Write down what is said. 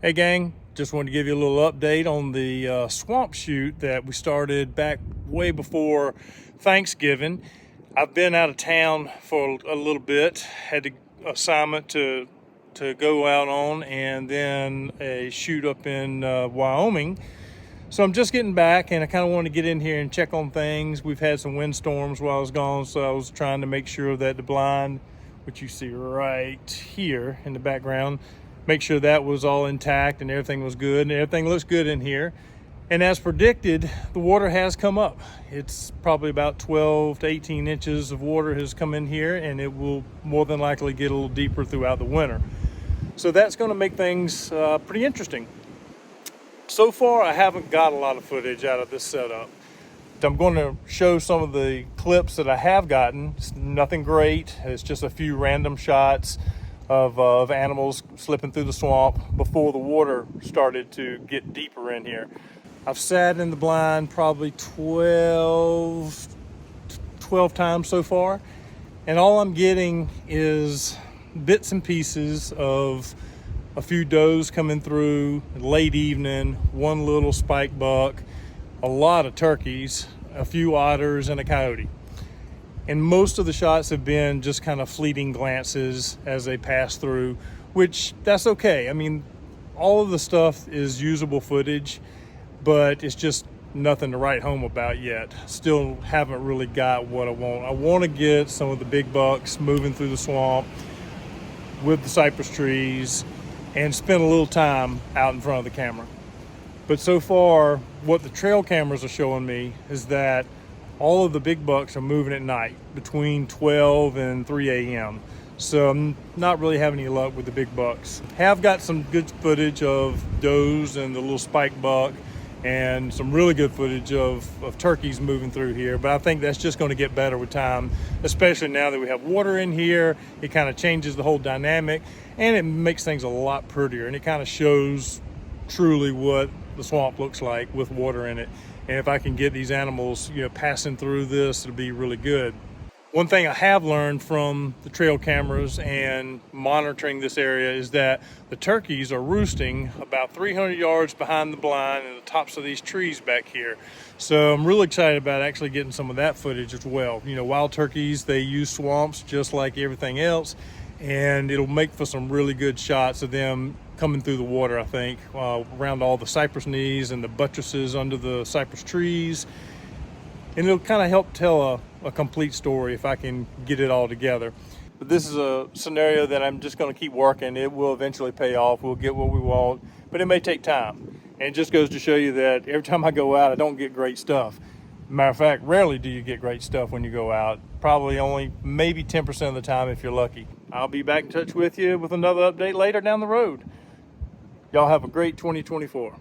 Hey gang, just wanted to give you a little update on the swamp shoot that we started back way before Thanksgiving. I've been out of town for a little bit, had an assignment to go out on, and then a shoot up in Wyoming. So I'm just getting back, and I kind of want to get in here and check on things. We've had some windstorms while I was gone, so I was trying to make sure that the blind, which you see right here in the background, make sure that was all intact and everything was good, and everything looks good in here. And as predicted, the water has come up. It's probably about 12 to 18 inches of water has come in here, and it will more than likely get a little deeper throughout the winter. So that's going to make things pretty interesting. So far, I haven't got a lot of footage out of this setup. I'm going to show some of the clips that I have gotten. It's nothing great. It's just a few random shots of animals slipping through the swamp before the water started to get deeper in here. I've sat in the blind probably 12 times so far, and all I'm getting is bits and pieces of a few does coming through late evening, one little spike buck, a lot of turkeys, a few otters, and a coyote. And most of the shots have been just kind of fleeting glances as they pass through, which that's okay. I mean, all of the stuff is usable footage, but it's just nothing to write home about yet. Still haven't really got what I want. I want to get some of the big bucks moving through the swamp with the cypress trees and spend a little time out in front of the camera. But so far, what the trail cameras are showing me is that all of the big bucks are moving at night between 12 and 3 a.m. So I'm not really having any luck with the big bucks. Have got some good footage of does and the little spike buck, and some really good footage of turkeys moving through here. But I think that's just going to get better with time, especially now that we have water in here. It kind of changes the whole dynamic, and it makes things a lot prettier, and it kind of shows truly what the swamp looks like with water in it. And if I can get these animals, passing through this, it'll be really good. One thing I have learned from the trail cameras and monitoring this area is that the turkeys are roosting about 300 yards behind the blind and the tops of these trees back here. So I'm really excited about actually getting some of that footage as well. Wild turkeys, they use swamps just like everything else, and it'll make for some really good shots of them coming through the water, I think, around all the cypress knees and the buttresses under the cypress trees. And it'll kind of help tell a complete story if I can get it all together. But this is a scenario that I'm just going to keep working. It will eventually pay off. We'll get what we want, but it may take time. And it just goes to show you that every time I go out, I don't get great stuff. Matter of fact, rarely do you get great stuff when you go out. Probably only maybe 10% of the time if you're lucky. I'll be back in touch with you with another update later down the road. Y'all have a great 2024.